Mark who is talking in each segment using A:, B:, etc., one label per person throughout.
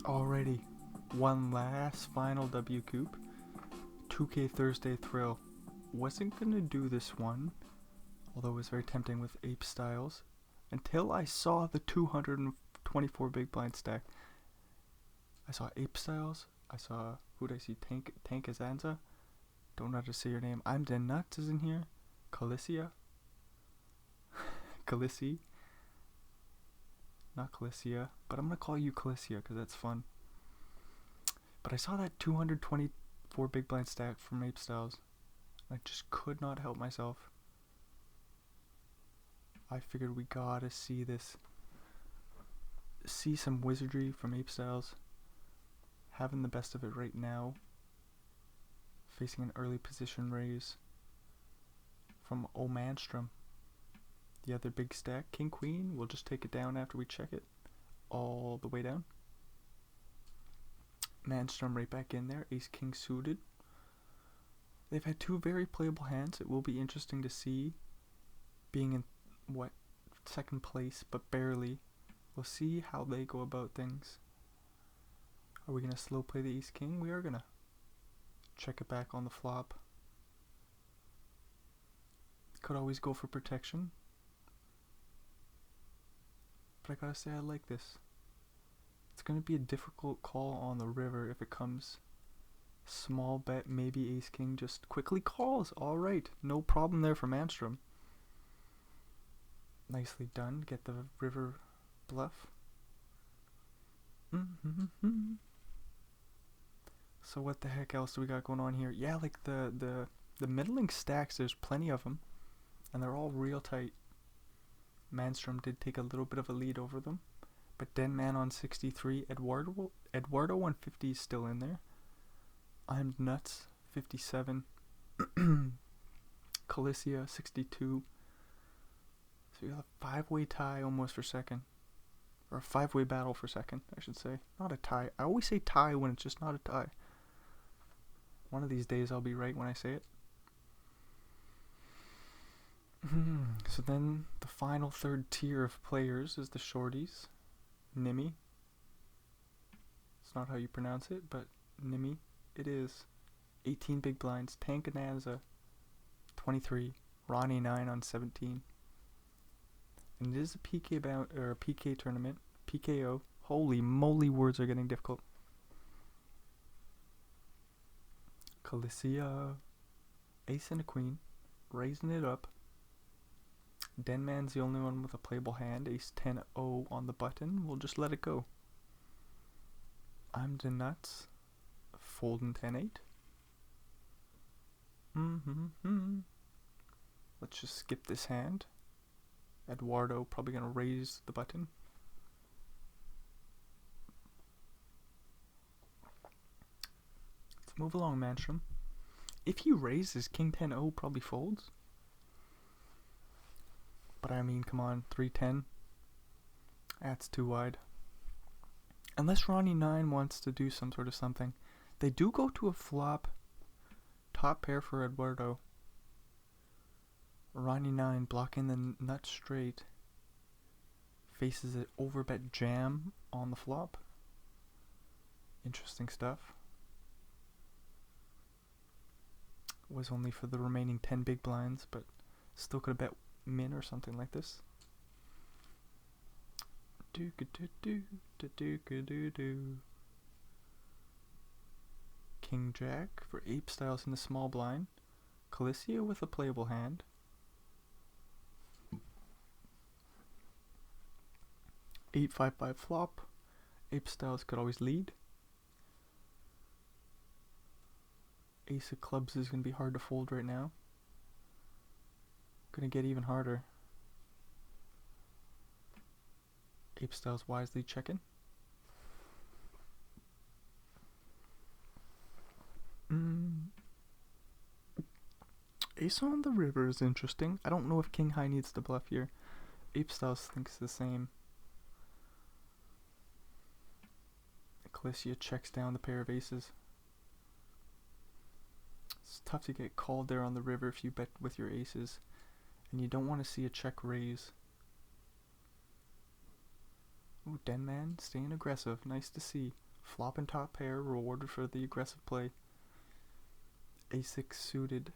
A: Alrighty, one last final WCOOP. 2K Thursday Thrill. Wasn't gonna do this one, although it was very tempting with Ape Styles, until I saw the 224 big blind stack. I saw Ape Styles, I saw, who did I see? Tank Azanza? Don't know how to say your name. I'm Den Nuts is in here. Calicia? Calici? Not Calicia, but I'm gonna call you Calicia because that's fun. But I saw that 224 big blind stack from Ape Styles. I just could not help myself. I figured we gotta see this. See some wizardry from Ape Styles. Having the best of it right now. Facing an early position raise from Omanstrom. The other big stack, King Queen, we'll just take it down after we check it. All the way down. Manstrom right back in there, Ace King suited. They've had two very playable hands. It will be interesting to see, being in, second place, but barely. We'll see how they go about things. Are we going to slow play the Ace King? We are going to check it back on the flop. Could always go for protection. But I gotta say, I like this. It's going to be a difficult call on the river if it comes. Small bet, maybe Ace King just quickly calls. Alright, no problem there for Manstrom. Nicely done. Get the river bluff. So what the heck else do we got going on here? Yeah, like the middling stacks, there's plenty of them. And they're all real tight. Manstrom did take a little bit of a lead over them. But Denman on 63. Eduardo on 50 is still in there. I'm Nuts, 57. Calicia, 62. So you have a 5-way tie almost for second. Or a 5-way battle for second, I should say. Not a tie. I always say tie when it's just not a tie. One of these days I'll be right when I say it. So then the final third tier of players is the shorties. Nimi. It's not how you pronounce it, but Nimi it is. 18 big blinds. Tank Ananza, 23. Ronnie 9 on 17. And it is a PK tournament. PKO. Holy moly, words are getting difficult. Calicia. Ace and a queen. Raising it up. Denman's the only one with a playable hand. Ace 10-0 on the button. We'll just let it go. I'm the Nuts. Folding 10-8. Let's just skip this hand. Eduardo probably going to raise the button. Let's move along, Manstrom. If he raises, King 10-0 probably folds. But I mean, come on, 3-10. That's too wide. Unless Ronnie 9 wants to do some sort of something. They do go to a flop. Top pair for Eduardo. Ronnie 9 blocking the nut straight. Faces an overbet jam on the flop. Interesting stuff. Was only for the remaining 10 big blinds, but still could have bet min or something like this. King Jack for Ape Styles in the small blind. Calicia with a playable hand. Eight 5-5 flop. Ape Styles could always lead. Ace of clubs is going to be hard to fold right now. Gonna get even harder. Ape Styles wisely checking. Ace on the river is interesting. I don't know if King High needs to bluff here. Ape Styles thinks the same. Calicia checks down the pair of aces. It's tough to get called there on the river if you bet with your aces. And you don't want to see a check raise. Ooh, Denman staying aggressive. Nice to see. Flop and top pair rewarded for the aggressive play. A6 suited.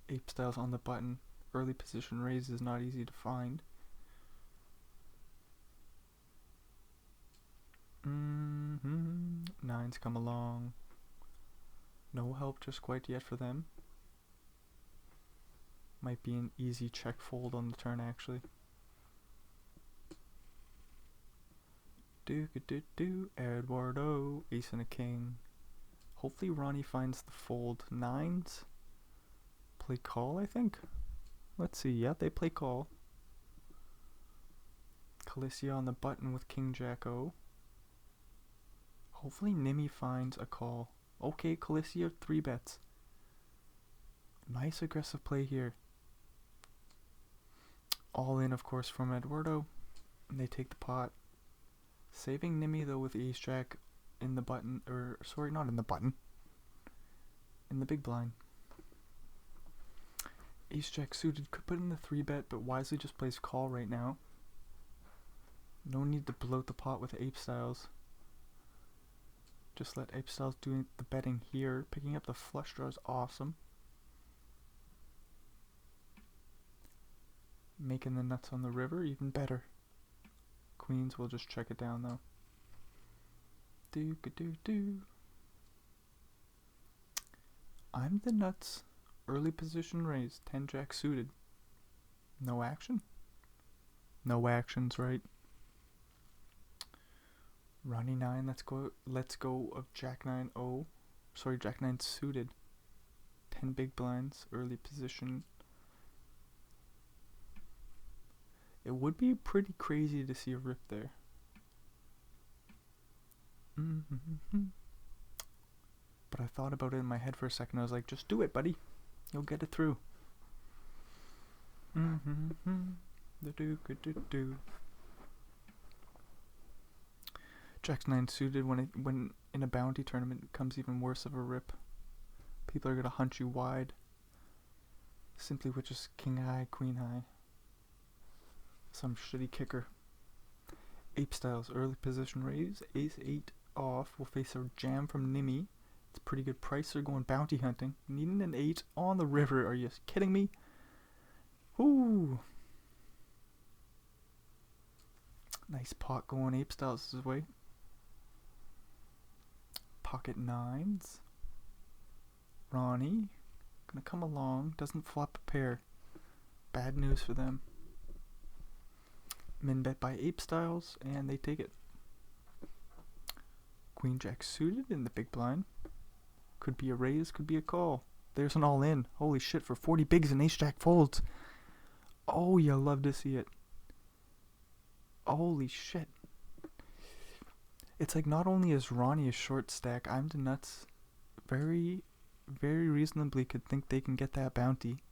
A: Ape styles on the button. Early position raise is not easy to find. Nines come along. No help just quite yet for them. Might be an easy check fold on the turn actually. Do Eduardo, ace and a king. Hopefully Ronnie finds the fold. Nines. Play call, I think. Let's see. Yeah, they play call. Calicia on the button with king jack O. Hopefully Nimi finds a call. Okay, Calicia 3 bets. Nice aggressive play here. All in, of course, from Eduardo. And they take the pot. Saving Nimi though with ace jack in the button, or sorry, not in the button. In the big blind. Ace jack suited could put in the 3 bet, but wisely just plays call right now. No need to bloat the pot with ape styles. Just let ape styles do the betting here. Picking up the flush draw is awesome. Making the nuts on the river even better. Queens will just check it down though. Do. I'm the nuts. Early position raise. 10 jack suited. No action? No actions, right? Ronnie 9, let's go of Jack 9 O. Sorry, Jack 9 suited. 10 big blinds, early position. It would be pretty crazy to see a rip there. But I thought about it in my head for a second. I was like, just do it, buddy. You'll get it through. Jack 9 suited when in a bounty tournament it becomes even worse of a rip. People are gonna hunt you wide. Simply with just king high, queen high. Some shitty kicker. Ape styles, early position raise. Ace 8 off. Will face a jam from Nimi. It's a pretty good price. They're going bounty hunting. Needing an 8 on the river. Are you kidding me? Ooh. Nice pot going ape styles this way. Pocket 9s. Ronnie. Gonna come along. Doesn't flop a pair. Bad news for them. Min bet by ape styles, and they take it. Queen jack suited in the big blind. Could be a raise, could be a call. There's an all in. Holy shit, for 40 bigs and ace jack folds. Oh, you love to see it. Holy shit. It's like not only is Ronnie a short stack, I'm the nuts very, very reasonably could think they can get that bounty.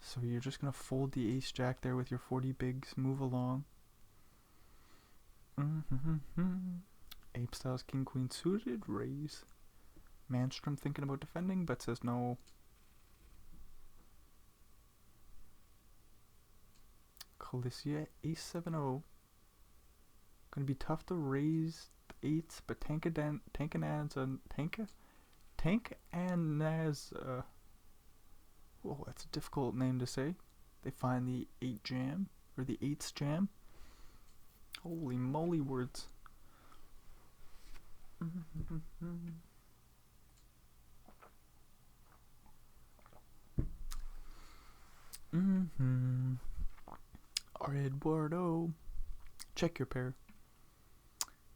A: So you're just going to fold the ace jack there with your 40 bigs, move along. Ape styles, king queen suited, raise. Manstrom thinking about defending, but says no. Calicia, ace 7-0. Gonna be tough to raise the 8s, but tank and Naz, whoa, that's a difficult name to say. They find the 8 jam, or the 8's jam. Holy moly words. Eduardo. Check your pair.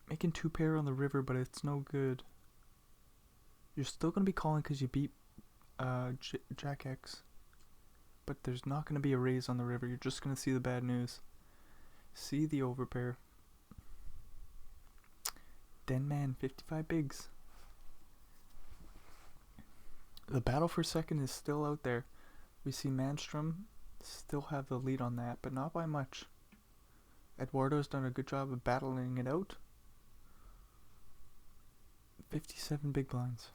A: Making 2 pair on the river, but it's no good. You're still going to be calling because you beat Jack X. But there's not going to be a raise on the river. You're just going to see the bad news. See the overpair. Denman, 55 bigs. The battle for second is still out there. We see Manstrom still have the lead on that, but not by much. Eduardo's done a good job of battling it out. 57 big blinds.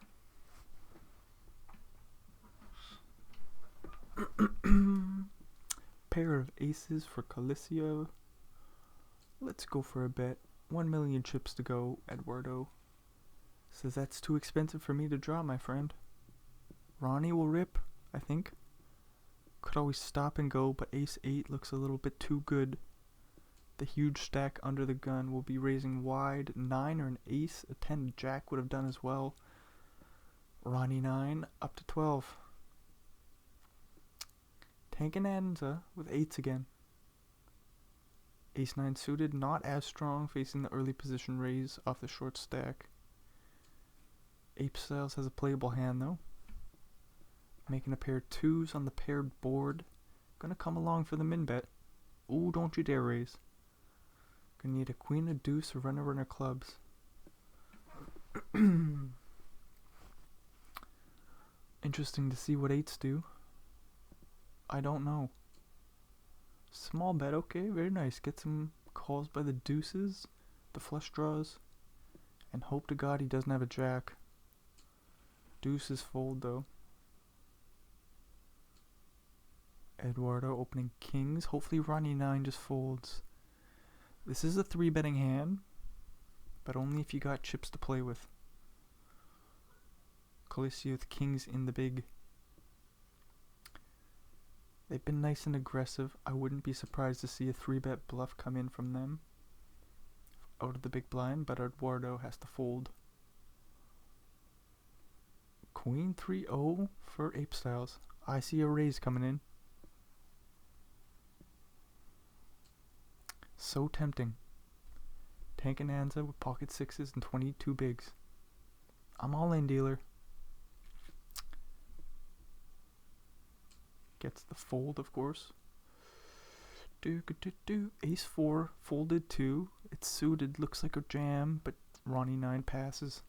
A: Pair of aces for Calicia. Let's go for a bet. 1 million chips to go. Eduardo says that's too expensive for me to draw, my friend. Ronnie will rip, I think. Could always stop and go, but ace 8 looks a little bit too good. The huge stack under the gun will be raising wide. 9 or an ace. A 10 jack would have done as well. Ronnie 9 up to 12. Tankananza with 8s again. Ace 9 suited, not as strong, facing the early position raise off the short stack. Ape Styles has a playable hand though. Making a pair of 2s on the paired board. Gonna come along for the min bet. Ooh, don't you dare raise. Gonna need a queen, a deuce, a runner clubs. Interesting to see what 8s do. I don't know. Small bet, okay, very nice. Get some calls by the deuces, the flush draws, and hope to God he doesn't have a jack. Deuces fold though. Eduardo opening kings. Hopefully Ronnie 9 just folds. This is a 3-betting hand, but only if you got chips to play with. Khaleesi with kings in the big. They've been nice and aggressive. I wouldn't be surprised to see a 3-bet bluff come in from them out of the big blind, but Eduardo has to fold. Queen 3-0 for Ape Styles. I see a raise coming in. So tempting. Tankananza with pocket 6s and 22 bigs. I'm all in, dealer. Gets the fold, of course. Ace 4 folded 2. It's suited, looks like a jam, but Ronnie 9 passes.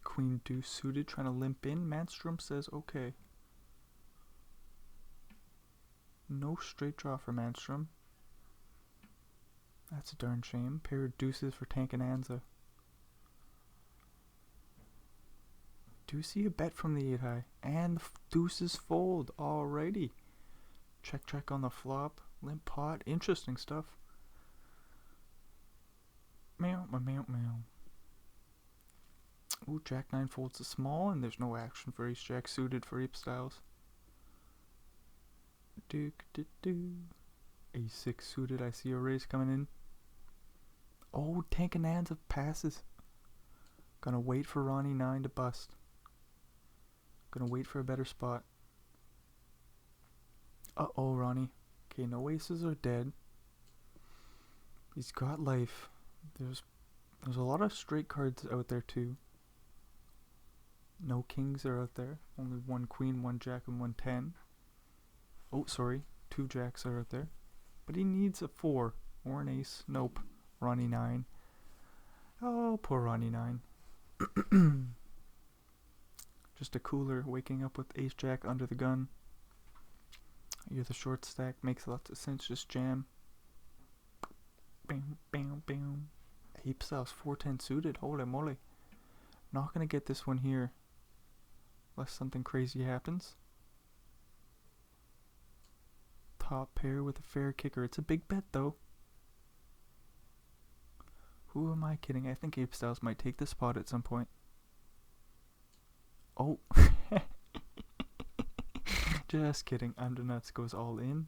A: Queen deuce suited, trying to limp in. Manstrom says okay. No straight draw for Manstrom. That's a darn shame. Pair of deuces for Tankananza. Do see a bet from the 8-high. And the deuces fold. Alrighty. Check on the flop. Limp pot. Interesting stuff. Meow. Ooh, Jack 9 folds a small, and there's no action for Ace Jack suited for Ape Styles. Ace 6 suited. I see a raise coming in. Oh, Tankananza passes. Gonna wait for Ronnie 9 to bust. Gonna wait for a better spot. Uh-oh, Ronnie. Okay, no aces are dead. He's got life. There's a lot of straight cards out there too. No kings are out there. Only 1 queen, 1 jack, and 1 10. Oh, sorry. 2 jacks are out there. But he needs a 4 or an ace. Nope. Ronnie 9. Oh, poor Ronnie 9. Just a cooler waking up with ace jack under the gun. You're the short stack. Makes lots of sense. Just jam. Bam, bam, bam. Ape Styles 4-10 suited. Holy moly. Not gonna get this one here. Unless something crazy happens. Top pair with a fair kicker. It's a big bet though. Who am I kidding? I think Ape Styles might take this spot at some point. Oh. Just kidding. Undernuts goes all in.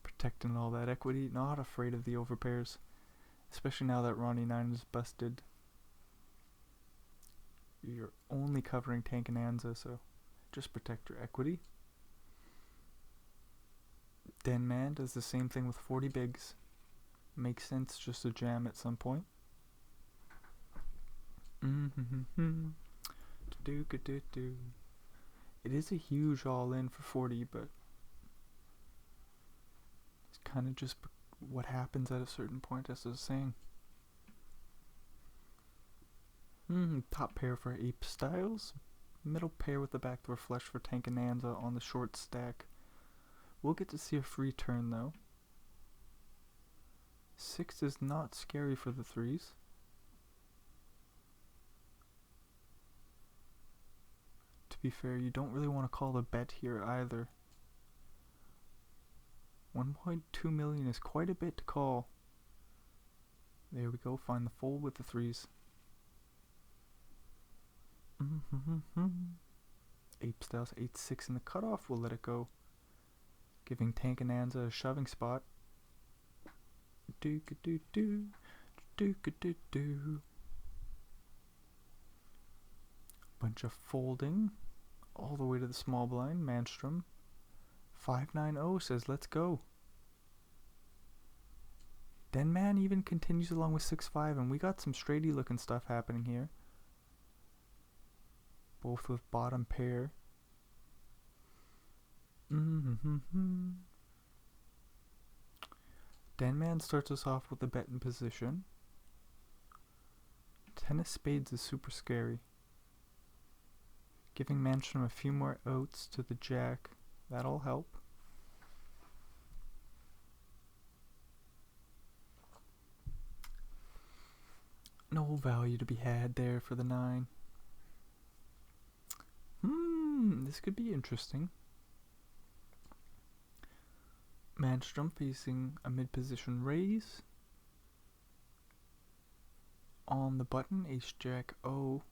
A: Protecting all that equity. Not afraid of the overpairs. Especially now that Ronnie 9 is busted. You're only covering Tankananza, so just protect your equity. Denman does the same thing with 40 bigs. Makes sense just to jam at some point. It is a huge all-in for 40, but it's kind of just what happens at a certain point, as I was saying. Top pair for Ape Styles. Middle pair with the backdoor flush for Tankananza on the short stack. We'll get to see a free turn though. 6 is not scary for the 3s. To be fair, you don't really want to call the bet here either. 1.2 million is quite a bit to call. There we go, find the fold with the threes. Ape styles 8-6 in the cutoff, we'll let it go. Giving Tankananza a shoving spot. Do-ka-do-do, do-ka-do-do. Bunch of folding all the way to the small blind. Manstrom 590 says let's go. Denman even continues along with 6-5, and we got some straighty looking stuff happening here. Both with bottom pair. Denman starts us off with a bet in position. 10 of spades is super scary. Giving Manstrom a few more outs to the jack. That'll help. No value to be had there for the 9. This could be interesting. Manstrom facing a mid-position raise. On the button, Ace-Jack O.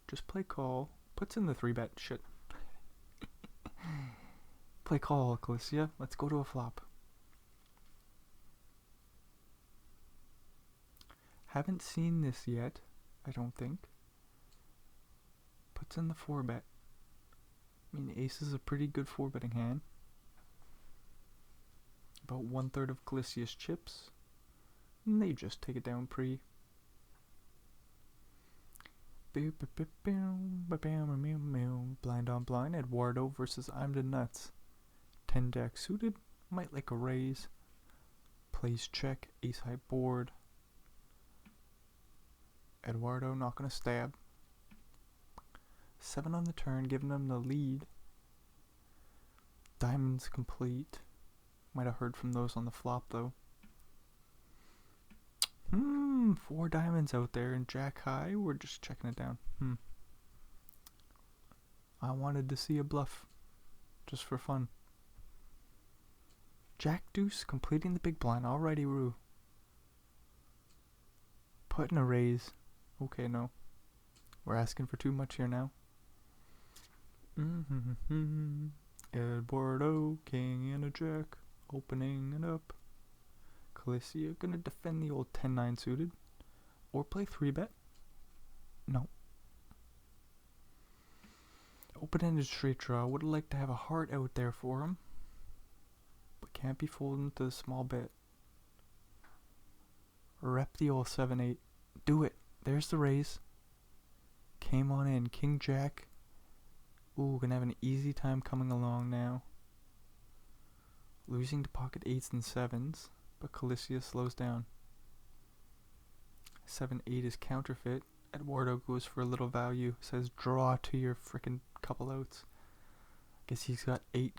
A: Just play call. Puts in the 3-bet. Shit. Play call, Calicia. Let's go to a flop. Haven't seen this yet, I don't think. Puts in the 4-bet. I mean, ace is a pretty good 4-betting hand. About 1/3 of Calicia's chips. And they just take it down pre. Blind on blind. Eduardo versus I'm the Nuts. 10 jack suited. Might like a raise. Plays check. Ace high board. Eduardo not gonna stab. 7 on the turn, giving them the lead. Diamonds complete. Might have heard from those on the flop though. 4 diamonds out there and jack high. We're just checking it down. I wanted to see a bluff, just for fun. Jack deuce completing the big blind. Alrighty, Roo. Putting a raise. Okay, no. We're asking for too much here now. Eduardo, king and a jack. Opening it up. Calicia gonna defend the old 10-9 suited. Or play 3-bet. No. Open-ended straight draw. Would like to have a heart out there for him. But can't be folding to the small bet. Rep the old 7-8. Do it. There's the raise. Came on in. King Jack. Ooh, gonna have an easy time coming along now. Losing to pocket 8s and 7s. But Calicia slows down. 7-8 is counterfeit. Eduardo goes for a little value. Says draw to your frickin' couple outs. Guess he's got 8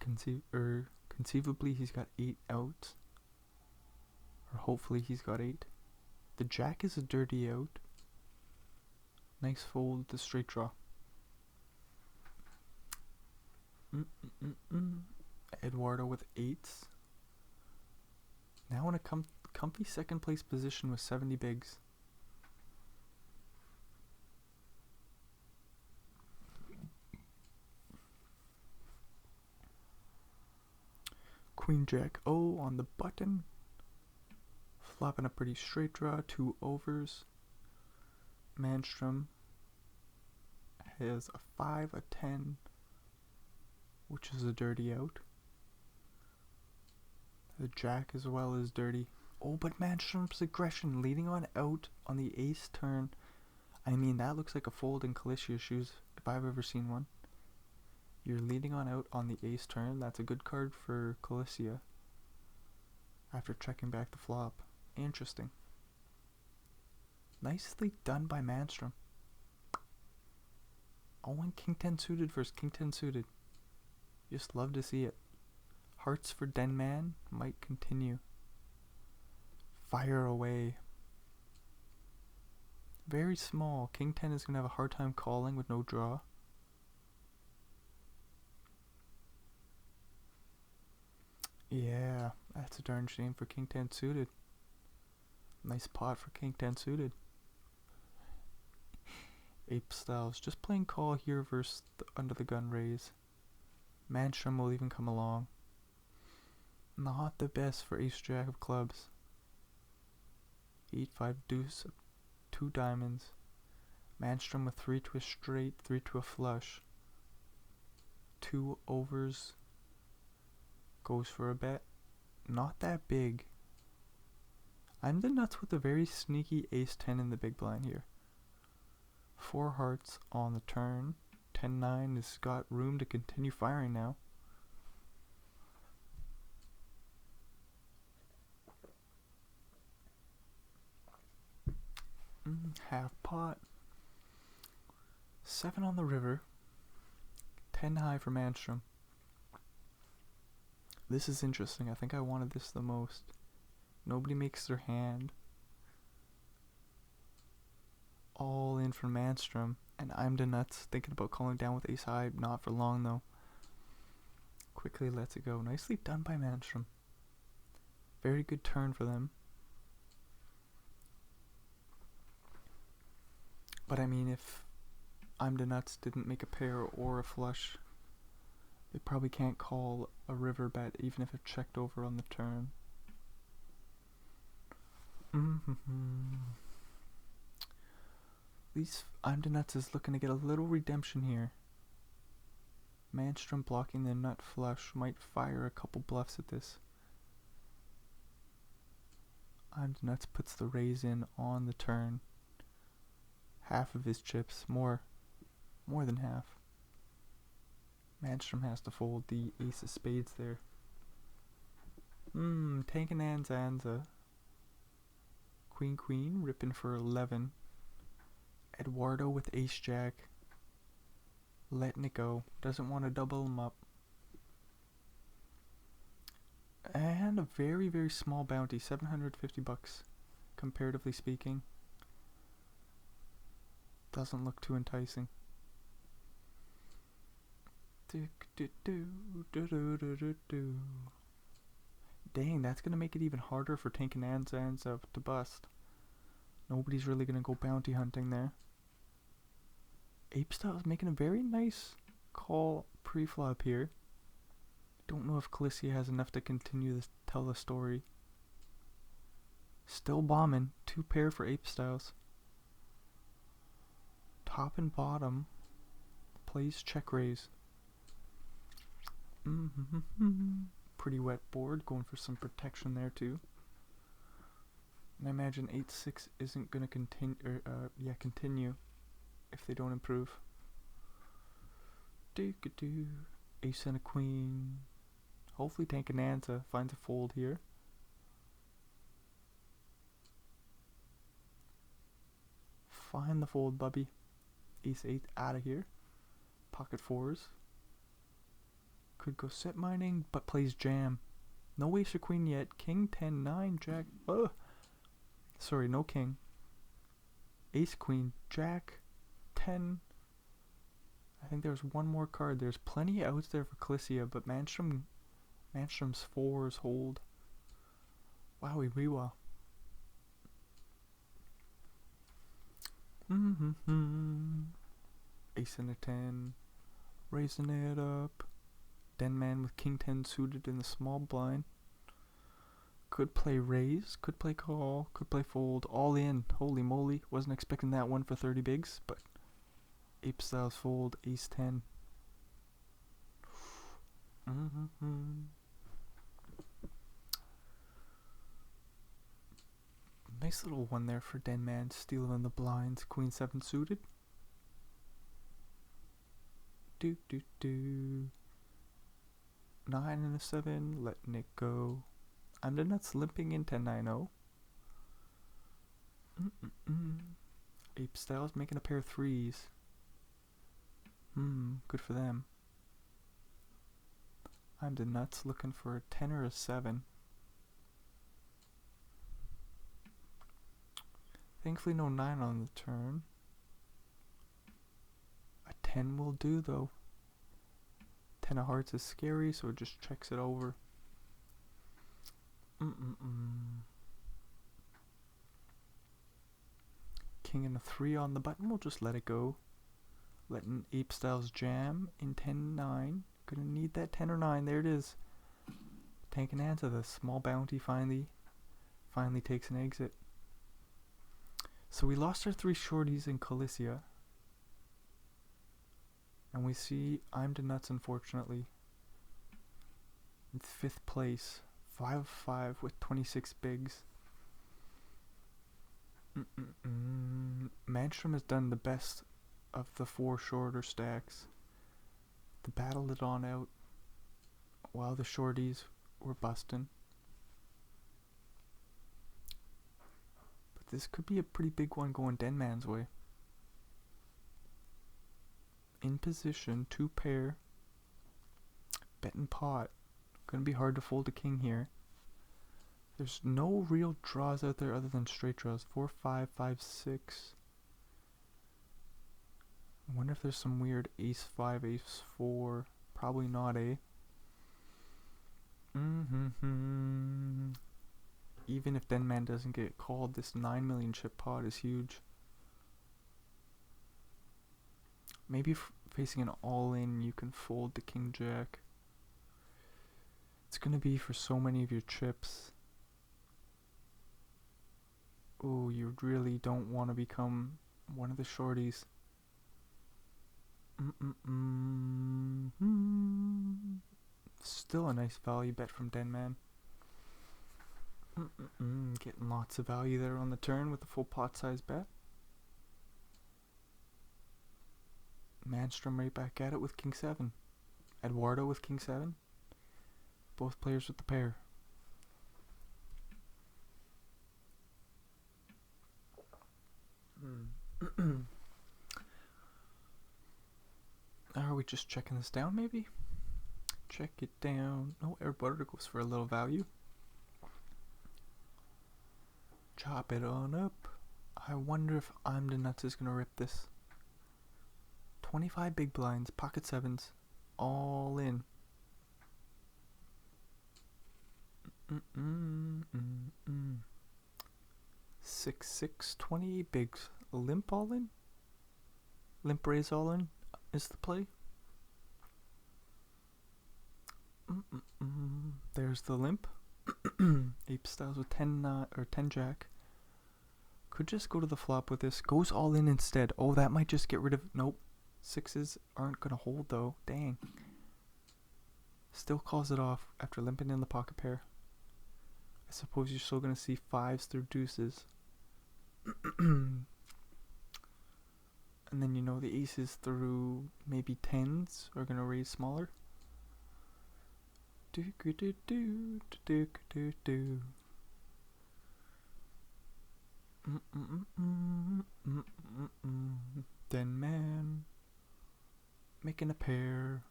A: conceivably he's got 8 outs. Or hopefully he's got 8. The jack is a dirty out. Nice fold to straight draw. Eduardo with 8s. Now in a comfy second place position with 70 bigs. Queen Jack O on the button. Flopping a pretty straight draw. 2 overs. Manstrom has a 5, a 10, which is a dirty out. The jack as well is dirty. Oh, but Manstrom's aggression leading on out on the ace turn. I mean, that looks like a fold in Calicia's shoes if I've ever seen one. You're leading on out on the ace turn. That's a good card for Calicia. After checking back the flop. Interesting. Nicely done by Manstrom. Oh, and King 10 suited versus King 10 suited. Just love to see it. Hearts for Denman might continue. Fire away. Very small. King 10 is going to have a hard time calling with no draw. Yeah, that's a darn shame for King 10 suited. Nice pot for King 10 suited. Ape Styles just playing call here versus the under the gun raise. Manstrom will even come along. Not the best for Ace Jack of clubs. 8-5 deuce, 2 diamonds. Manstrom with 3 to a straight, 3 to a flush. 2 overs. Goes for a bet. Not that big. I'm the nuts with a very sneaky ace 10 in the big blind here. 4 hearts on the turn. 10-9 has got room to continue firing now. Half pot. 7 on the river. 10 high for Manstrom. This is interesting. I think I wanted this the most. Nobody makes their hand. All in for Manstrom. And I'm the nuts thinking about calling down with ace high. Not for long though. Quickly lets it go. Nicely done by Manstrom. Very good turn for them. But I mean, if I'm the nuts didn't make a pair or a flush, they probably can't call a river bet even if it checked over on the turn. At least I'm the nuts is looking to get a little redemption here. Manstrom blocking the nut flush might fire a couple bluffs at this. I'm the nuts puts the raise in on the turn. Half of his chips, more than half. Manstrom has to fold the ace of spades there. Tanking Anzanza. Queen queen, ripping for 11. Eduardo with ace jack. Letting it go. Doesn't want to double him up. And a very, very small bounty. $750, comparatively speaking. Doesn't look too enticing. Dang, that's gonna make it even harder for Tank and Anzanza to bust. Nobody's really gonna go bounty hunting there. Ape Style is making a very nice call pre-flop here. Don't know if Calicia has enough to continue to tell the story. Still bombing. 2 pair for Ape Styles. Top and bottom. Plays check raise. Pretty wet board. Going for some protection there too. And I imagine 8-6 isn't going to continue if they don't improve. Ace and a queen. Hopefully Tank and Anza finds a fold here. Find the fold, Bubby. Ace 8 out of here. Pocket 4s. Could go set mining, but plays jam. No ace or queen yet. King 10, 9, jack. Sorry, no king. Ace, queen, jack, 10. I think there's one more card. There's plenty outs there for Calicia, but Manstrom's 4s hold. Wowie weewa. Ace and a 10. Raising it up. Denman with King 10 suited in the small blind. Could play raise, could play call, could play fold. All in. Holy moly. Wasn't expecting that one for 30 bigs, but Ape Styles fold, ace 10. Nice little one there for Denman, stealing the blinds. Queen 7 suited. 9 and a 7, letting it go. I'm the nuts limping in 10-9-0. Ape Styles making a pair of 3s. Good for them. I'm the nuts looking for a 10 or a 7. Thankfully no 9 on the turn. A 10 will do though. 10 of hearts is scary, so it just checks it over. King and a 3 on the button, we'll just let it go. Letting Ape Styles jam in 10-9. Gonna need that 10 or 9, there it is. Tank and answer, the small bounty finally takes an exit. So we lost our 3 shorties in Calicia. And we see I'm the nuts, unfortunately. In 5th place. 5 of 5 with 26 bigs. Manstrom has done the best of the 4 shorter stacks. To battle it on out while the shorties were busting. But this could be a pretty big one going Denman's way. In position, 2 pair. Betting pot. Gonna be hard to fold a king here. There's no real draws out there other than straight draws. 4, 5, 5, 6. I wonder if there's some weird ace 5, ace 4. Probably not, eh? Even if Denman doesn't get called, this 9 million chip pot is huge. Maybe facing an all-in, you can fold the king jack. It's gonna be for so many of your chips. Oh, you really don't want to become one of the shorties. Still a nice value bet from Denman. Getting lots of value there on the turn with the full pot size bet. Manstrom right back at it with king 7. Eduardo with king 7. Both players with the pair. Are we just checking this down maybe? Check it down. No, Eduardo goes for a little value. Chop it on up. I wonder if I'm the nuts is gonna rip this. 25 big blinds, pocket 7s, all in. 6, 6, 20 bigs. Limp all in? Limp raise all in is the play. There's the limp. Ape Styles with 10 or 10 jack. Could just go to the flop with this. Goes all in instead. Oh, that might just get rid of. Nope. 6s aren't gonna hold though. Dang. Still calls it off after limping in the pocket pair. I suppose you're still gonna see 5s through deuces. And then you know the aces through maybe 10s are gonna raise smaller. Denman making a pair.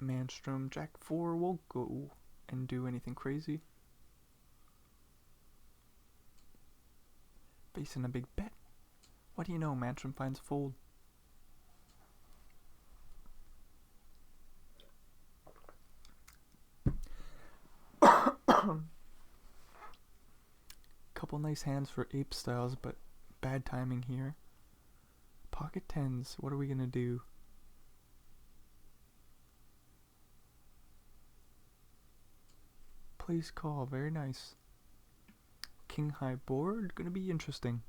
A: Manstrom jack 4 won't go and do anything crazy. Facing a big bet. What do you know? Manstrom finds fold. Couple nice hands for Ape Styles, but bad timing here. Pocket 10s. What are we gonna do? Please call. Very nice. King high board. Gonna be interesting.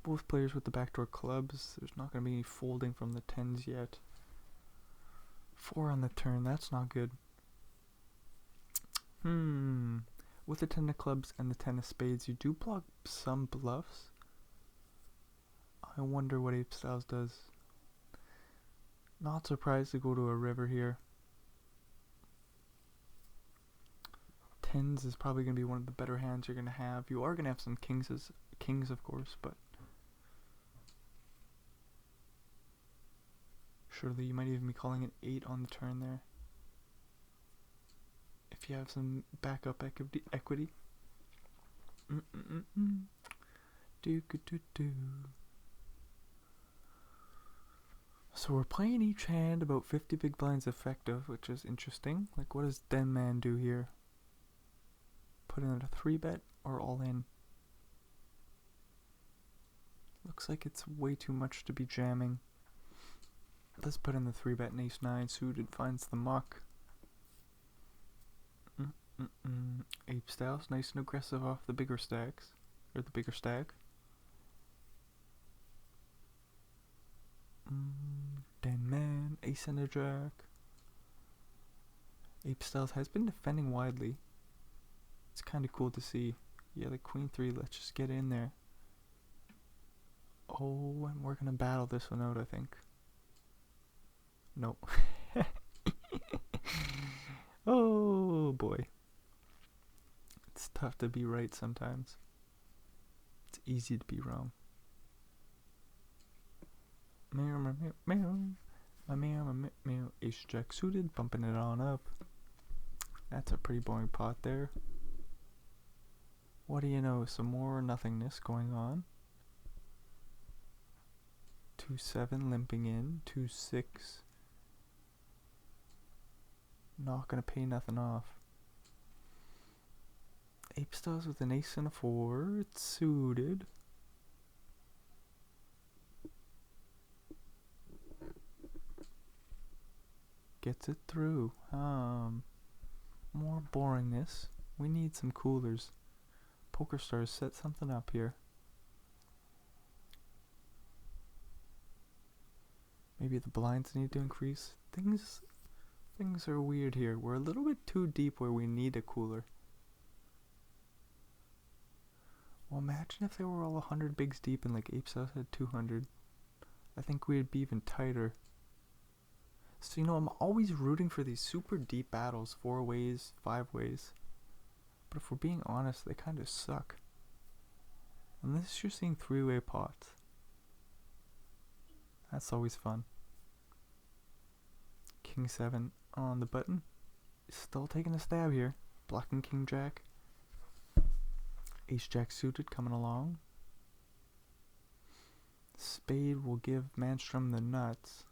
A: Both players with the backdoor clubs. There's not gonna be any folding from the 10s yet. 4 on the turn. That's not good. With the 10 of clubs and the 10 of spades, you do block some bluffs. I wonder what Ape Styles does. Not surprised to go to a river here. 10s is probably going to be one of the better hands you're going to have. You are going to have some kings, of course, but surely you might even be calling an 8 on the turn there. If you have some backup equity. Do. So we're playing each hand about 50 big blinds effective, which is interesting. Like, what does Den Man do here? Put in a 3-bet or all in? Looks like it's way too much to be jamming. Let's put in the 3-bet and ace-9 suited finds the muck. Ape styles, nice and aggressive off the bigger stacks. Or the bigger stack. Den Man, ace and a jack. Ape styles has been defending widely. It's kind of cool to see. Yeah, the queen 3, let's just get in there. Oh, and we're gonna battle this one out, I think. Nope. Oh boy. It's tough to be right sometimes. It's easy to be wrong. Meow, meow, meow, meow, meow, meow, meow. Ace jack suited, bumping it on up. That's a pretty boring pot there. What do you know? Some more nothingness going on. 2-7 limping in. 2-6. Not gonna pay nothing off. Ape styles with an ace and a 4. It's suited. Gets it through. More boringness. We need some coolers. Poker Stars set something up here. Maybe the blinds need to increase. Things are weird here. We're a little bit too deep where we need a cooler. Well, imagine if they were all 100 bigs deep and like Ape Styles had 200. I think we'd be even tighter. So, you know, I'm always rooting for these super deep battles, 4 ways, 5 ways. But if we're being honest, they kind of suck. Unless you're seeing 3-way pots. That's always fun. King 7 on the button. Still taking a stab here. Blocking King Jack. Ace Jack suited coming along. Spade will give Manstrom the nuts.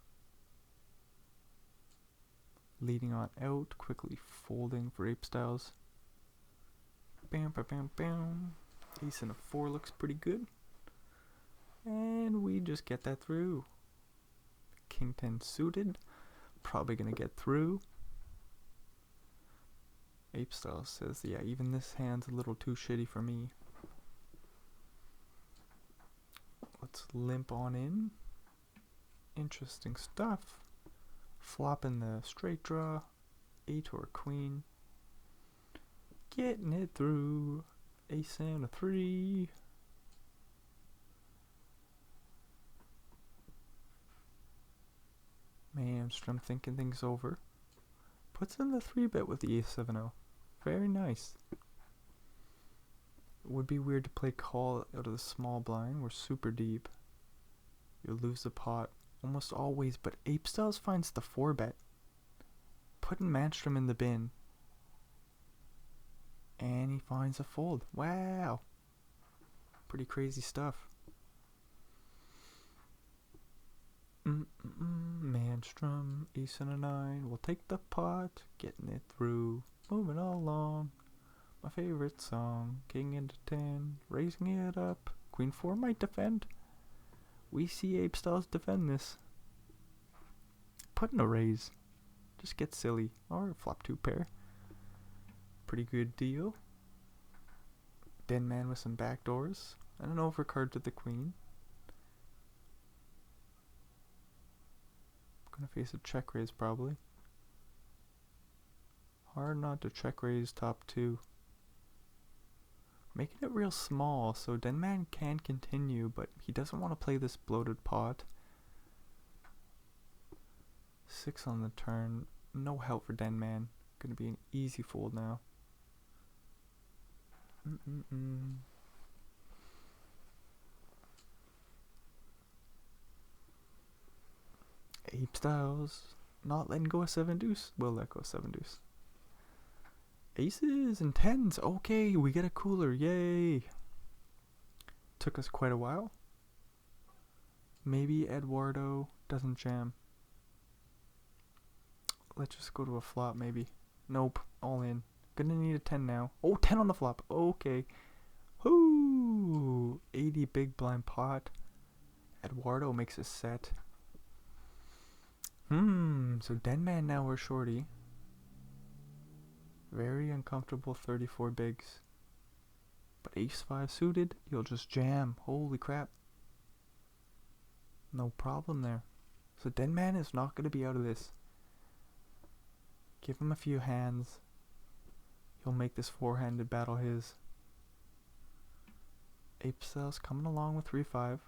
A: Leading on out, quickly folding for Ape Styles. Bam, bam, bam, bam. Ace and a 4 looks pretty good. And we just get that through. King 10 suited. Probably gonna get through. Ape Styles says, yeah, even this hand's a little too shitty for me. Let's limp on in. Interesting stuff. Flopping the straight draw. 8 or queen. Getting it through. Ace and a 3. Manstrom thinking things over. Puts in the 3-bet with the ace 7-0. Very nice. It would be weird to play call out of the small blind. We're super deep. You'll lose the pot almost always, but Ape Styles finds the 4-bet. Putting Manstrom in the bin. And he finds a fold. Wow. Pretty crazy stuff. Manstrom, ace and a 9. We'll take the pot. Getting it through. Moving along. My favorite song. King into 10. Raising it up. Queen 4 might defend. We see Ape Styles defend this. Putting a raise. Just get silly. Or flop 2 pair. Pretty good deal. Den Man with some backdoors. And an overcard to the queen. Gonna face a check raise probably. Hard not to check raise top 2. Making it real small so Den Man can continue, but he doesn't want to play this bloated pot. 6 on the turn. No help for Den Man. Gonna be an easy fold now. Ape Styles not letting go of 7 deuce. We'll let go of 7 deuce. Aces and 10s. Okay, we get a cooler. Yay. took us quite a while. Maybe Eduardo doesn't jam. Let's just go to a flop, maybe. Nope, all in. Gonna need a 10 now. Oh, 10 on the flop. Okay. Whoo! 80 big blind pot. Eduardo makes a set. So Denman now we're shorty. Very uncomfortable 34 bigs. But ace 5 suited, you'll just jam. Holy crap. No problem there. So Denman is not going to be out of this. Give him a few hands. He'll make this four-handed battle his. Ape Cells coming along with 3-5.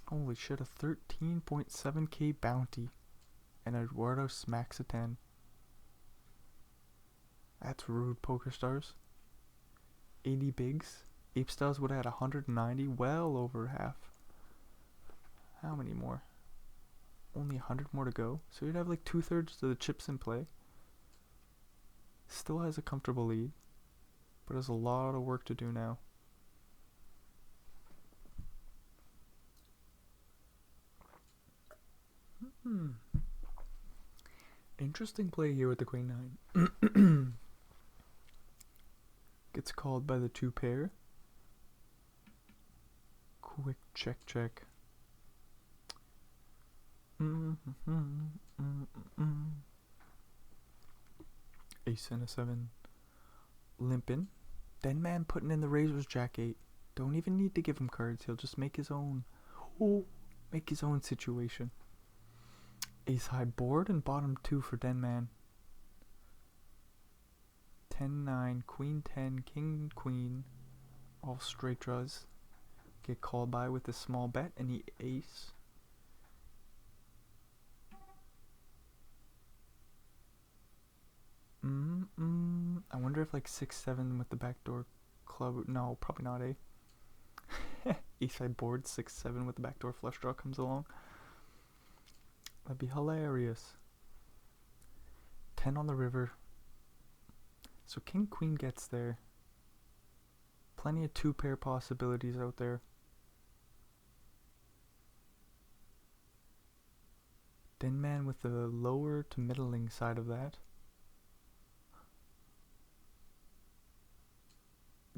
A: Holy shit, a 13.7k bounty. And Eduardo smacks a 10. That's rude, Poker Stars. 80 bigs. Ape Styles would have had 190, well over half. How many more? Only 100 more to go. So you'd have like 2/3 of the chips in play. Still has a comfortable lead, but has a lot of work to do now. Interesting play here with the Queen 9. Gets called by the 2 pair. Quick check. Ace and a 7. Limpin'. Denman putting in the razors Jack 8. Don't even need to give him cards. He'll just make his own. Make his own situation. Ace high board and bottom 2 for Denman. 10-9, Queen 10, King Queen. All straight draws. Get called by with a small bet and he ace. I wonder if like 6-7 with the backdoor club. No, probably not, eh? Ace high board, 6-7 with the backdoor flush draw comes along. That'd be hilarious. 10 on the river. So King Queen gets there. Plenty of 2 pair possibilities out there. Denman with the lower to middling side of that.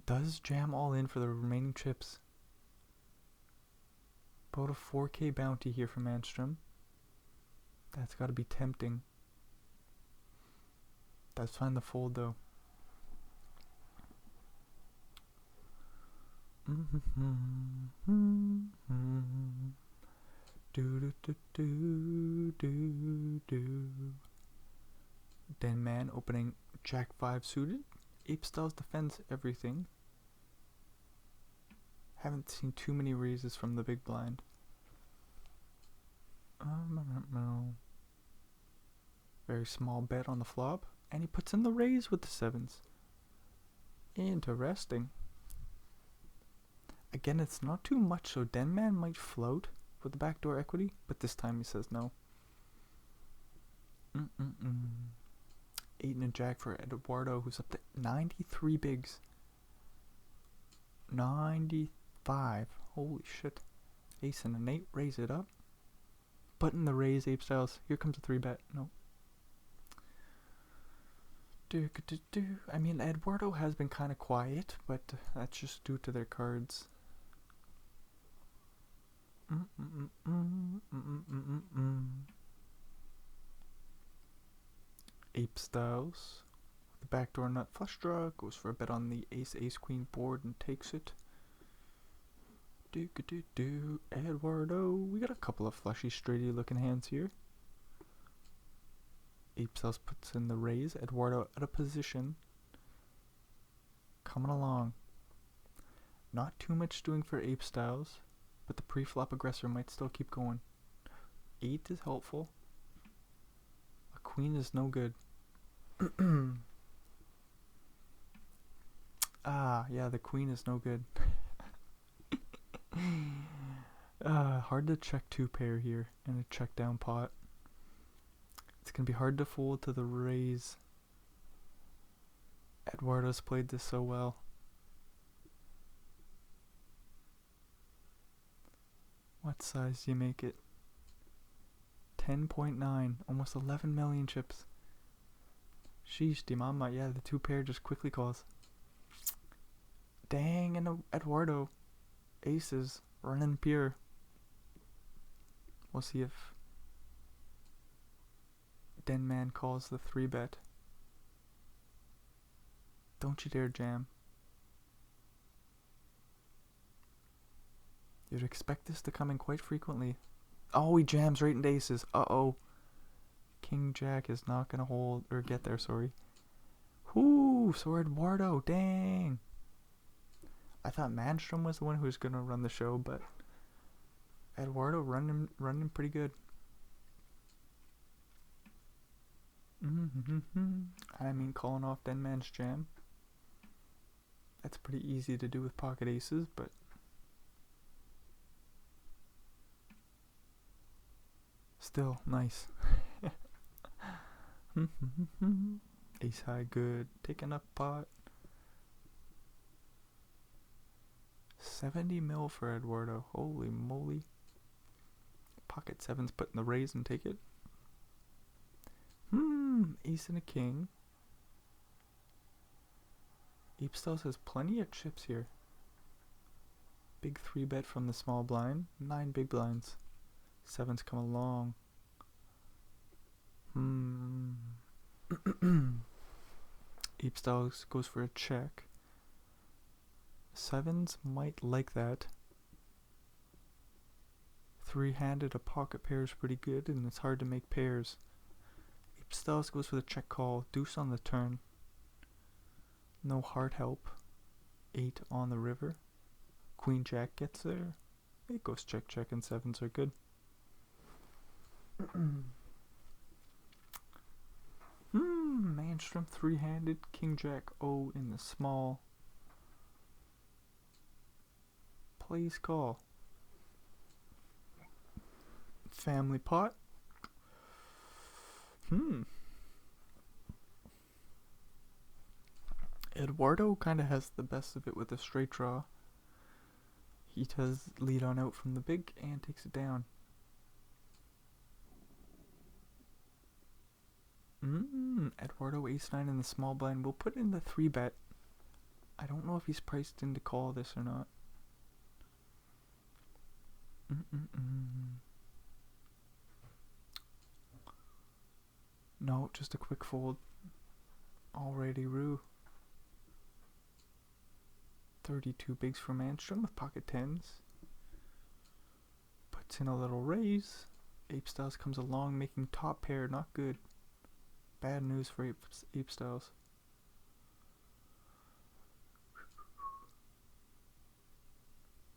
A: Does jam all in for the remaining chips. About a 4k bounty here from Manstrom. That's got to be tempting. Does find the fold though. Denman opening Jack 5 suited. Ape Styles defends everything. Haven't seen too many raises from the big blind. Very small bet on the flop. And he puts in the raise with the 7s. Interesting. Again, it's not too much, so Denman might float with the backdoor equity, but this time he says no. 8 and a jack for Eduardo, who's up to 93 bigs. 95. Holy shit. Ace and an 8, raise it up. Button the raise, Ape Styles. Here comes a 3-bet. No. I mean, Eduardo has been kind of quiet, but that's just due to their cards. Ape Styles. The backdoor nut flush draw goes for a bet on the ace queen board and takes it. Eduardo. We got a couple of flushy straighty looking hands here. Ape Styles puts in the raise. Eduardo out of position. Coming along. Not too much doing for Ape Styles, but the pre-flop aggressor might still keep going. 8 is helpful. A queen is no good. Yeah, the queen is no good. Hard to check 2 pair here in a check down pot. It's going to be hard to fold to the raise. Eduardo's played this so well. What size do you make it? 10.9, almost 11 million chips. Sheesh, di mama. Yeah, the 2 pair just quickly calls. Dang, and Eduardo. Aces, running pure. We'll see if Denman calls the 3-bet. Don't you dare jam. You'd expect this to come in quite frequently. Oh, he jams right into aces. Uh-oh. King Jack is not going to hold, or get there, sorry. Whoo, so Eduardo, dang. I thought Manstrom was the one who was going to run the show, but Eduardo running pretty good. I mean, calling off Denman's jam. That's pretty easy to do with pocket aces, but still nice. Ace high, good. Taking up pot. 70 mil for Eduardo. Holy moly. Pocket sevens, put in the raise and take it. Ace and a king. Apestos has plenty of chips here. Big 3-bet from the small blind. 9 big blinds. Sevens come along. Apestos goes for a check. Sevens might like that. 3-handed, a pocket pair is pretty good, and it's hard to make pairs. Apestos goes for the check call. Deuce on the turn. No heart help. 8 on the river. Queen Jack gets there. It goes check, check, and sevens are good. Manstrom 3-handed. King Jack O in the small. Please call. Family pot. Eduardo kind of has the best of it with a straight draw. He does lead on out from the big and takes it down. Eduardo ace-9 in the small blind. We'll put in the 3-bet. I don't know if he's priced in to call this or not. No, just a quick fold. Already Roo. 32 bigs for Manstrom with pocket 10s. Puts in a little raise. Apestos comes along, making top pair, not good. Bad news for Apestos.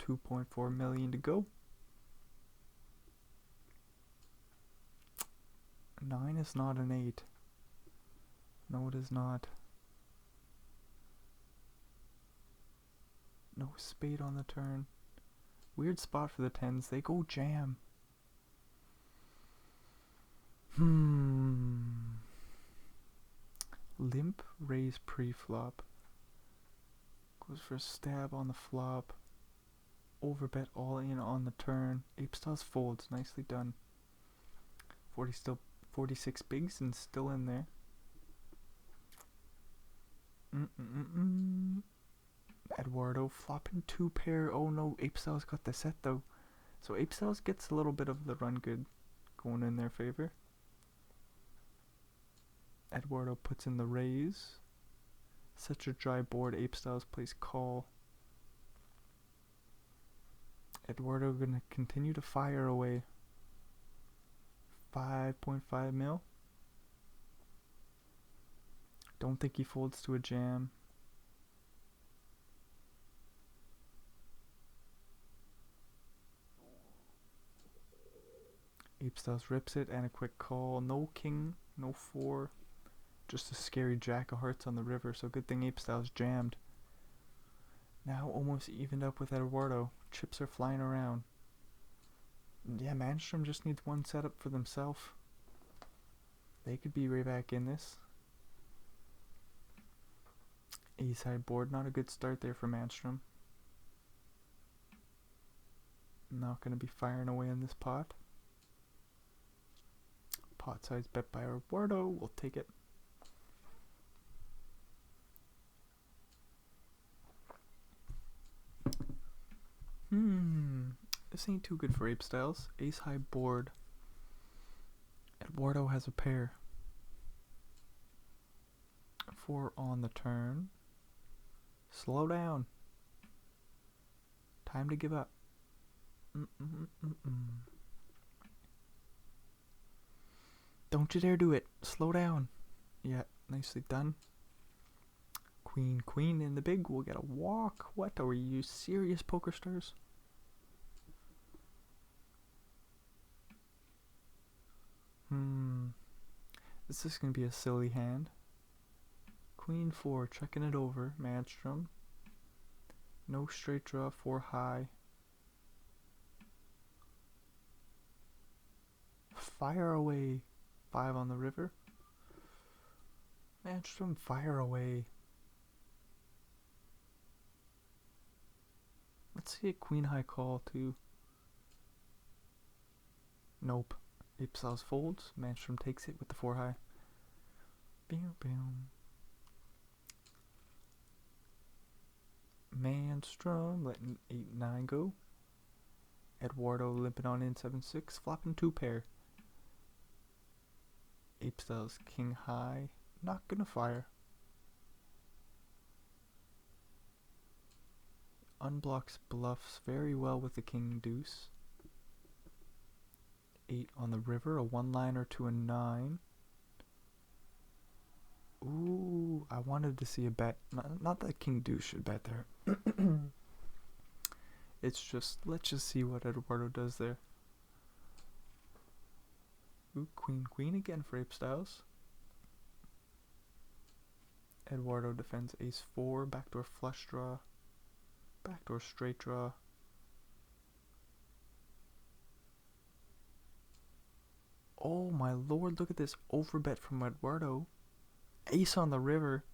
A: $2.4 million to go. 9 is not an 8. No, it is not. No spade on the turn. Weird spot for the 10s. They go jam. Limp raise pre-flop. Goes for a stab on the flop. Overbet all in on the turn. Apestos folds. Nicely done. 46 bigs and still in there. Eduardo flopping 2 pair. Oh no, Apestos got the set though. So Apestos gets a little bit of the run good going in their favor. Eduardo puts in the raise. Such a dry board. Apestos plays call. Eduardo gonna continue to fire away. 5.5 mil. Don't think he folds to a jam. Apestos rips it and a quick call. No king, no 4. Just a scary jack of hearts on the river, so good thing Apestos jammed. Now almost evened up with Eduardo. Chips are flying around. Yeah, Manstrom just needs one setup for themselves. They could be right back in this. Ace high board, not a good start there for Manstrom. Not going to be firing away in this pot. Pot size bet by Eduardo. We'll take it. This ain't too good for Ape Styles. Ace high board. Eduardo has a pair. 4 on the turn. Slow down. Time to give up. Don't you dare do it. Slow down. Yeah, nicely done. Queen, queen in the big. We'll get a walk. What? Are you serious, Poker Stars? This is going to be a silly hand. Queen 4, checking it over. Manstrom. No straight draw, 4 high. Fire away. 5 on the river. Manstrom, fire away. Let's see a queen high call too. Nope. Ape Styles folds. Manstrom takes it with the 4 high. Boom, boom. Manstrom letting 8-9 go. Eduardo limping on in 7-6. Flopping 2 pair. Ape Styles king high. Not gonna fire. Unblocks bluffs very well with the king deuce. 8 on the river, a 1-liner to a 9. Ooh, I wanted to see a bet. Not that king deuce should bet there. It's just, let's just see what Eduardo does there. Ooh, queen, queen again for Ape Styles. Eduardo defends ace 4, backdoor flush draw, backdoor straight draw. Oh my lord, look at this overbet from Eduardo. Ace on the river.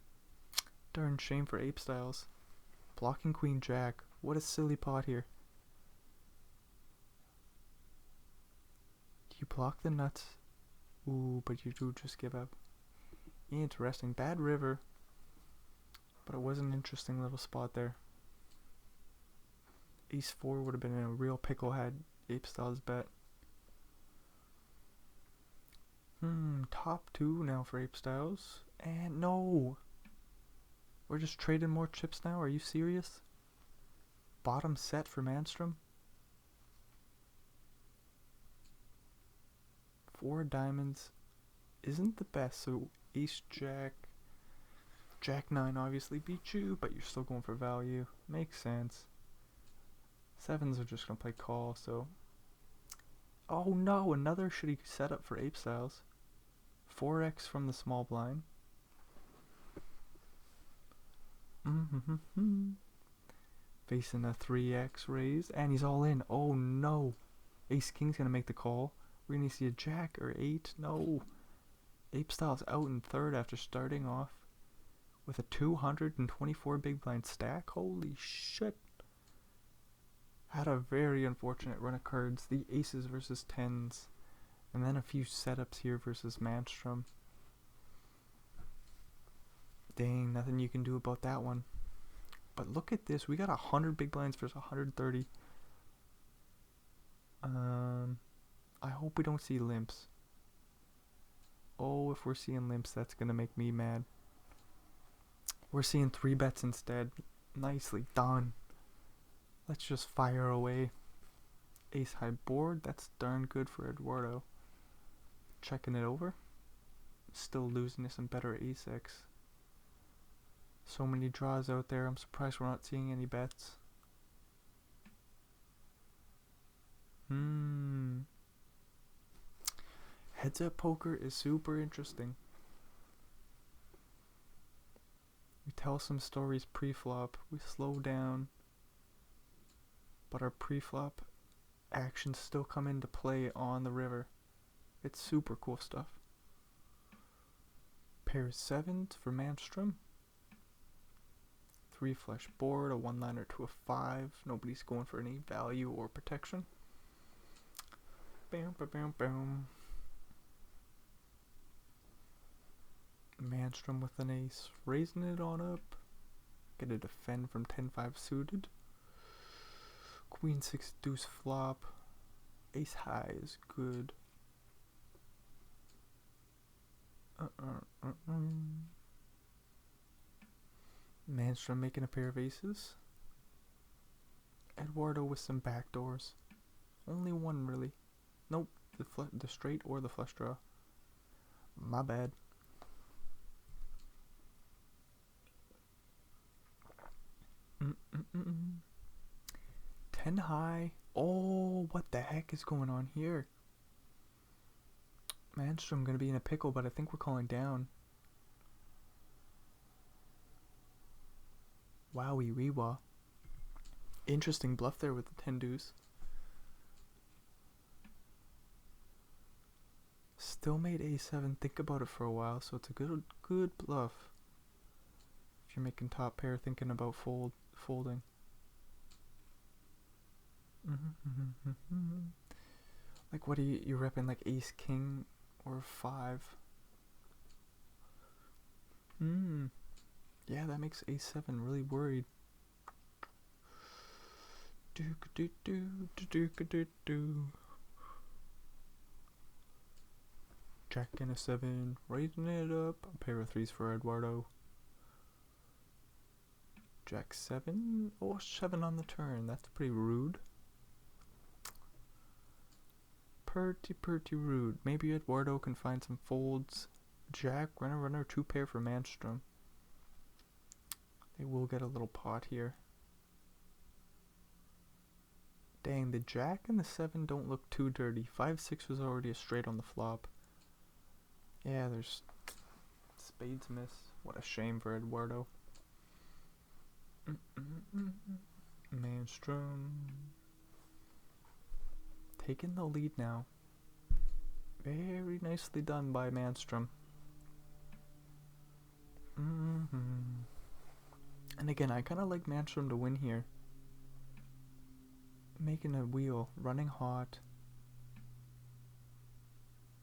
A: Darn shame for Ape Styles. Blocking queen jack. What a silly pot here. You block the nuts. Ooh, but you do just give up. Interesting. Bad river. But it was an interesting little spot there. Ace 4 would have been in a real pickle had Ape Styles bet. Top 2 now for Ape Styles. And no! We're just trading more chips now? Are you serious? Bottom set for Manstrom? 4 diamonds isn't the best, so ace jack. Jack 9 obviously beat you, but you're still going for value. Makes sense. 7s are just going to play call, so... Oh no, another shitty setup for Ape Styles. 4x from the small blind. Facing a 3x raise, and he's all in. Oh no. Ace King's going to make the call. We're going to see a jack or 8. No. Ape Styles out in third after starting off with a 224 big blind stack. Holy shit. Had a very unfortunate run of cards. The aces versus 10s. And then a few setups here versus Manstrom. Dang, nothing you can do about that one. But look at this. We got 100 big blinds versus 130. I hope we don't see limps. Oh, if we're seeing limps, that's going to make me mad. We're seeing 3 bets instead. Nicely done. Let's just fire away. Ace high board. That's darn good for Eduardo. Checking it over. Still losing to some better ace X. So many draws out there. I'm surprised we're not seeing any bets. Heads up poker is super interesting. We tell some stories pre-flop. We slow down. But our pre-flop actions still come into play on the river. It's super cool stuff. Pair 7s for Manstrom. 3 flush board, a 1-liner to a 5. Nobody's going for any value or protection. Bam, bam, bam, bam. Manstrom with an ace, raising it on up. Gonna defend from 10-5 suited. Queen 6 deuce flop. Ace high is good. Manstrom making a pair of aces. Eduardo with some backdoors. Only one really. Nope, the straight or the flush draw. My bad. Ten high. Oh, what the heck is going on here? Manstrom gonna be in a pickle, but I think we're calling down. Wowie wee wah. Interesting bluff there with the 10 deuce. Still made a7 think about it for a while, so it's a good bluff. If you're making top pair thinking about folding. Like what are you repping, like ace king or 5? Yeah, that makes a7 really worried. Jack and a 7, raising it up. A pair of 3s for Eduardo. Jack 7. Oh, 7 on the turn. That's pretty rude. Pretty rude. Maybe Eduardo can find some folds. Jack, runner, 2 pair for Manstrom. They will get a little pot here. Dang, the Jack and the 7 don't look too dirty. 5-6 was already a straight on the flop. Yeah, there's spades miss. What a shame for Eduardo. Manstrom taking the lead now. Very nicely done by Manstrom. And again, I kind of like Manstrom to win here. Making a wheel, running hot,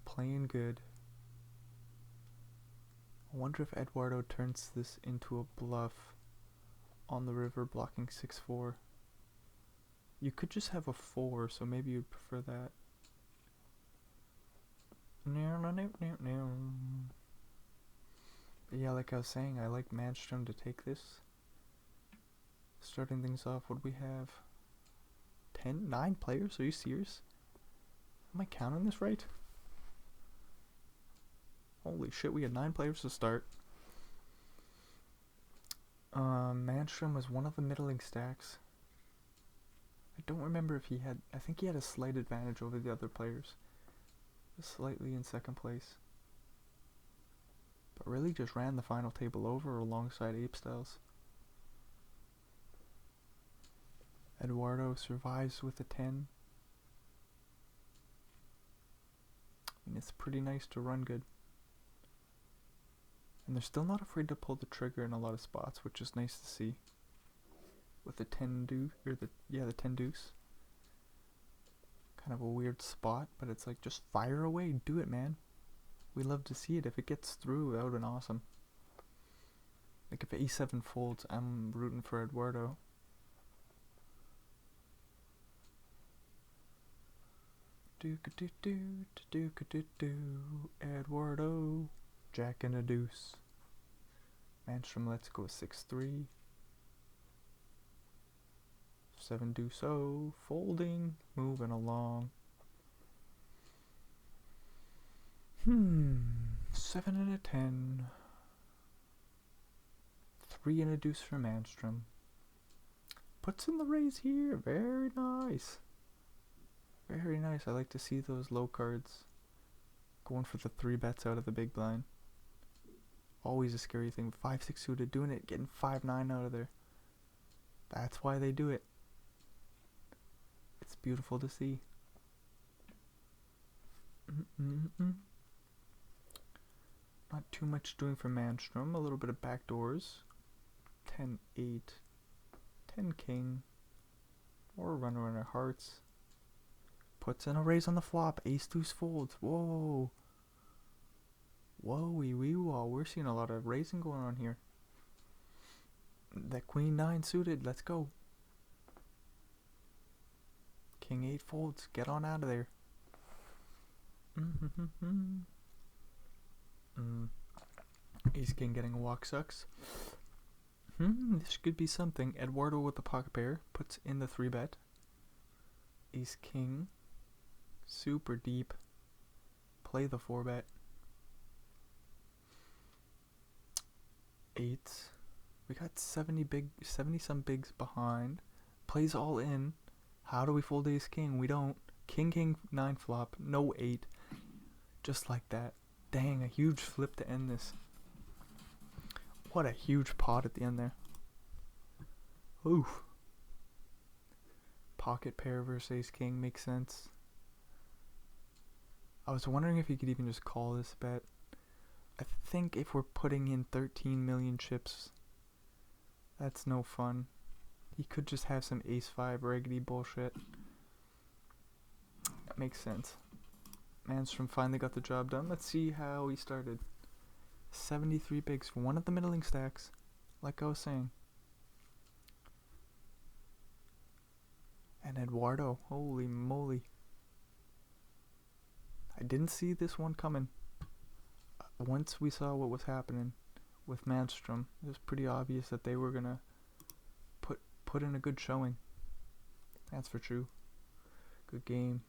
A: playing good. I wonder if Eduardo turns this into a bluff on the river, blocking 6-4. You could just have a 4, so maybe you'd prefer that. But yeah, like I was saying, I like Manstrom to take this. Starting things off, what do we have? 9 players? Are you serious? Am I counting this right? Holy shit, we had 9 players to start. Manstrom was one of the middling stacks. I don't remember if he had, I think he had a slight advantage over the other players. Just slightly in second place. But really just ran the final table over alongside Ape Styles. Eduardo survives with a 10. I mean, it's pretty nice to run good. And they're still not afraid to pull the trigger in a lot of spots, which is nice to see. With the 10 deuce, or the 10 deuce. Kind of a weird spot, but it's like, just fire away, do it, man. We love to see it. If it gets through, that would have been awesome. Like if a7 folds, I'm rooting for Eduardo. Eduardo, Jack and a deuce. Manstrom lets go 6-3. 7 deuce o, folding, moving along. 7 and a 10. 3 and a deuce for Manstrom. Puts in the raise here, very nice. Very nice. I like to see those low cards going for the 3 bets out of the big blind. Always a scary thing. 5-6 suited, doing it, getting 5-9 out of there. That's why they do it. It's beautiful to see. Not too much doing for Manstrom. A little bit of backdoors. 10-8, 10 king, or runner hearts. Puts in a raise on the flop. Ace deuce folds. Whoa. Whoa, wee whoa. We're seeing a lot of raising going on here. That queen 9 suited. Let's go. King 8 folds. Get on out of there. Ace king getting a walk sucks. This could be something. Eduardo with the pocket pair puts in the 3-bet. Ace king. Super deep. Play the 4-bet. 8. We got 70 some bigs behind. Plays all in. How do we fold ace king? We don't. King 9 flop. No 8. Just like that. Dang, a huge flip to end this. What a huge pot at the end there. Oof. Pocket pair versus ace king makes sense. I was wondering if you could even just call this bet. I think if we're putting in 13 million chips, that's no fun. He could just have some ace 5 raggedy bullshit. That makes sense. Manstrom finally got the job done. Let's see how he started. 73 bigs for one of the middling stacks, like I was saying. And Eduardo, holy moly. I didn't see this one coming. Once we saw what was happening with Manstrom, it was pretty obvious that they were gonna put in a good showing. That's for true. Good game.